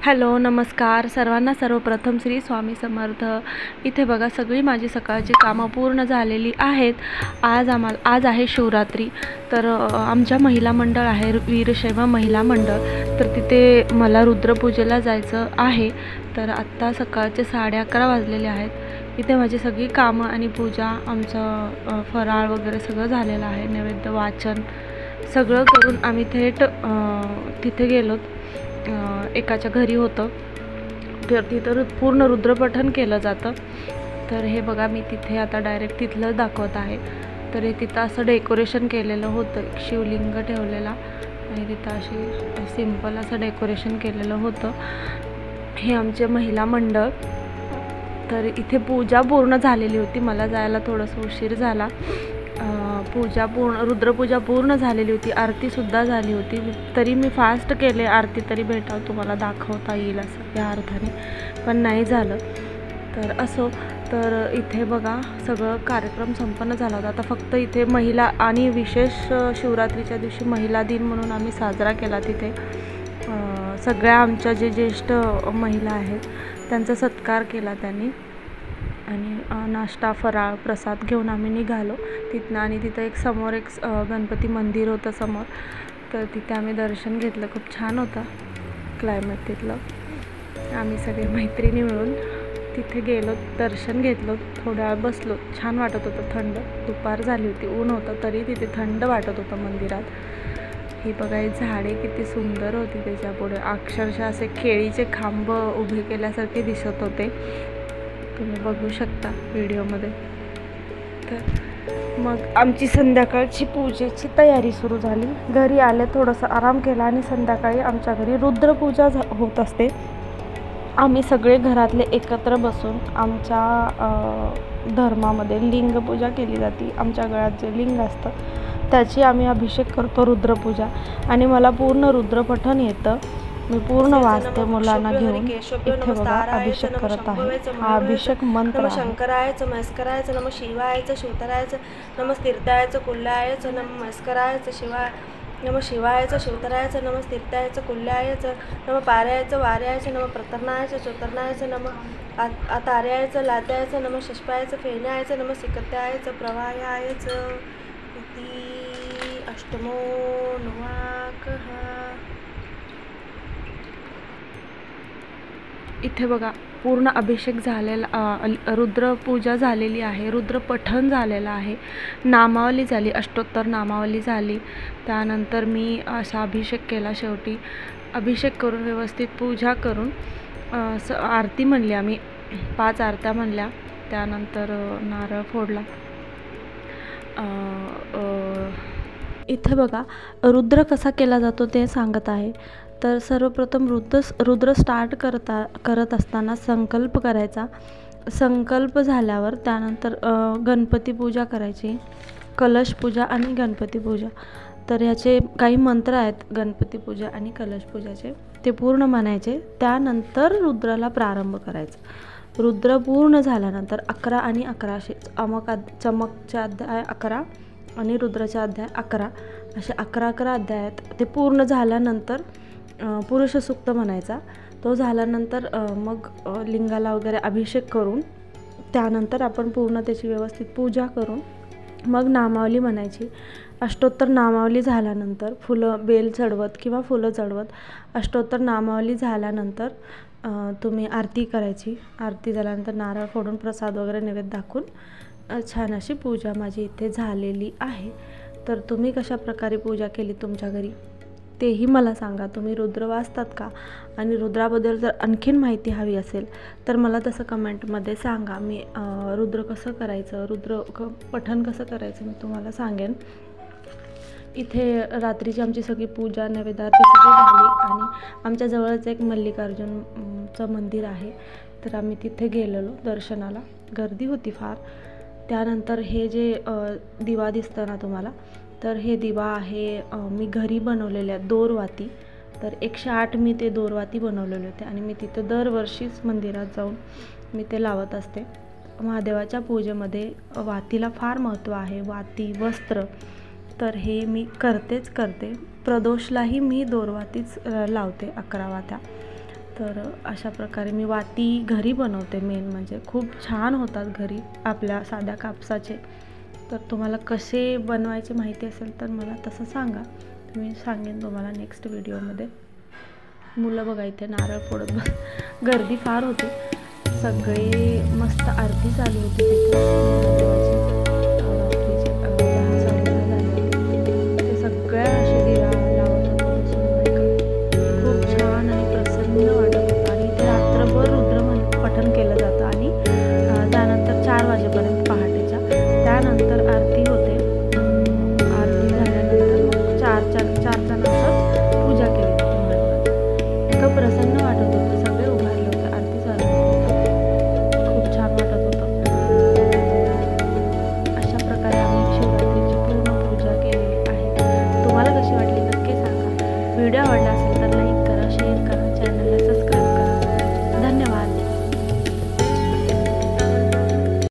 Hello नमस्कार सर्वांना। सर्वप्रथम श्री स्वामी समर्थ। इथे बघा सगळी माझी सकाळची कामं पूर्ण झालेली आहेत। आज आहे शिवरात्री, तर आमच्या महिला मंडळ आहे वीरशैव महिला मंडळ, तर तिथे मला रुद्रपूजेला जायचं आहे। तर आत्ता सकाळचे 11:30 वाजलेले आहेत। इथे माझी सगळी कामं आणि पूजा, आमचं फराळ वगैरे सगळं झालेलं आहे। नैवेद्य वाचन सगळं करून आम्ही थेट तिथे गेलो। एकाच्या घरी होतं, तर तिथं पूर्ण रुद्रपठण केलं जातं। तर हे बघा मी तिथे आता डायरेक्ट तिथलं दाखवत आहे। तर हे तिथं असं डेकोरेशन केलेलं होतं, एक शिवलिंग ठेवलेला आणि तिथं अशी सिंपल असं डेकोरेशन केलेलं होतं। हे आमचे महिला मंडळ। तर इथे पूजा पूर्ण झालेली होती, मला जायला थोडंसं उशीर झाला। रुद्रपूजा पूर्ण झालेली होती, आरतीसुद्धा झाली होती। तरी मी फास्ट केले आरती, तरी भेटावं तुम्हाला दाखवता येईल असं या अर्थाने, पण नाही झालं। तर असो, तर इथे बघा सगळं कार्यक्रम संपन्न झाला होता। आता फक्त इथे महिला आणि विशेष शिवरात्रीच्या दिवशी महिला दिन म्हणून आम्ही साजरा केला। तिथे सगळ्या आमच्या जे ज्येष्ठ महिला आहेत त्यांचा सत्कार केला त्यांनी, आणि नाश्ता फराळ प्रसाद घेऊन आम्ही निघालो तिथनं। आणि तिथं समोर एक गणपती मंदिर होतं समोर, तर तिथे आम्ही दर्शन घेतलं। खूप छान होतं क्लायमेट तिथलं। आम्ही सगळे मैत्रिणी मिळून तिथे गेलो, दर्शन घेतलं, थोडा वेळ बसलो, छान वाटत होतं। थंड दुपार झाली होती, ऊन होतं, तरी तिथे थंड वाटत होतं मंदिरात। ही बघा, ही झाडे किती सुंदर होती, त्याच्यापुढे अक्षरशः असे केळीचे खांब उभे केल्यासारखे दिसत होते, तुम्ही बघू शकता व्हिडिओमध्ये। तर मग आमची संध्याकाळची पूजेची तयारी सुरू झाली। घरी आले, थोडंसं आराम केला, आणि संध्याकाळी आमच्या घरी रुद्रपूजा होत असते। आम्ही सगळे घरातले एकत्र बसून आमच्या धर्मामध्ये लिंगपूजा केली जाते। आमच्या गळ्यात जे लिंग असतं त्याची आम्ही अभिषेक करतो, रुद्रपूजा। आणि मला पूर्ण रुद्रपठण येतं, मी पूर्ण वाचते मुलांना घेऊन। इथे बघा अभिषेक करत आहे, हा अभिषेक मंत्र आहे। शंकरायचं मस्करायचं, नम शिवायचं शिवतरायचं, नम तीर्थायचं कुल्यायचं, नम मस्करायचं शिवाय, नम शिवायचं शिवतरायचं, नम तीर्थायचं कुल्यायचं, नम पार्यायचं वार्यायचं, नम प्रतरणायचं चोतरणायचं, नम तार्यायचं लाद्यायचं, नम शिष्पायचं फेण्यायचं, नम सिकत्यायचं प्रवाहायचं। इति अष्टमो नवाकः। इथे बघा पूर्ण अभिषेक झालेला, रुद्रपूजा झालेली आहे, रुद्रपठण झालेलं आहे, नामावली झाली, अष्टोत्तर नामावली झाली। त्यानंतर मी असा अभिषेक केला। शेवटी अभिषेक करून व्यवस्थित पूजा करून आरती म्हणली, आम्ही 5 आरत्या म्हणल्या। त्यानंतर नारळ फोडला। इथे बघा रुद्र कसा केला जातो ते सांगत आहे। तर सर्वप्रथम रुद्र स्टार्ट करत असताना संकल्प करायचा। संकल्प झाल्यावर त्यानंतर गणपती पूजा करायची, कलश पूजा आणि गणपती पूजा। तर ह्याचे काही मंत्र आहेत गणपती पूजा आणि कलश पूजाचे, ते पूर्ण म्हणायचे। त्यानंतर रुद्राला प्रारंभ करायचा। रुद्र पूर्ण झाल्यानंतर 11 आणि 11 असे चमकचे अध्याय 11 आणि रुद्राचे अध्याय 11 असे 11 अध्याय आहेत। ते पूर्ण झाल्यानंतर पुरुष सूक्त म्हणायचा। तो झाल्यानंतर मग लिंगाला वगैरे अभिषेक करून त्यानंतर आपण पूर्ण त्याची व्यवस्थित पूजा करून मग नामावली म्हणायची। अष्टोत्तर नामावली झाल्यानंतर बेल चढवत किंवा फुलं चढवत अष्टोत्तर नामावली झाल्यानंतर तुम्ही आरती करायची। आरती झाल्यानंतर नारळ फोडून प्रसाद वगैरे नैवेद्य दाखवून छान अशी पूजा माझी इथे झालेली आहे। तर तुम्ही कशा प्रकारे पूजा केली तुमच्या घरी तेही मला सांगा। तुम्ही रुद्र वाचतात का? आणि रुद्राबद्दल जर आणखीन माहिती हवी असेल तर मला तसं कमेंटमध्ये सांगा। मी रुद्र कसं करायचं, पठण कसं करायचं मी तुम्हाला सांगेन। इथे रात्रीची आमची सगळी पूजा नैवेद्याची सगळी झाली, आणि आमच्या जवळच एक मल्लिकार्जुनचं मंदिर आहे, तर आम्ही तिथे गेलेलो दर्शनाला। गर्दी होती फार। त्यानंतर हे जे दिवा दिसतं ना तुम्हाला, तर हे दिवा आहे मी घरी बनवलेल्या दोरवाती। तर 108 मी ते दोरवाती बनवलेले होते, आणि मी तिथं दरवर्षीच मंदिरात जाऊन मी ते लावत असते। महादेवाच्या पूजेमध्ये वातीला फार महत्त्व आहे, वाती वस्त्र, तर हे मी करते। प्रदोषलाही मी दोरवातीच लावते 11 वात्या। तर अशा प्रकारे मी वाती घरी बनवते. मेन म्हणजे खूप छान होतात घरी आपल्या साध्या कापसाचे. तर तुम्हाला कसे बनवायचे माहिती असेल तर मला तसं सांगा, मी सांगेन तुम्हाला नेक्स्ट व्हिडिओमध्ये. मुलं बघा इथे नारळ फोडत गर्दी फार होती, सगळे मस्त आरती चालू होती तिथे देवाची.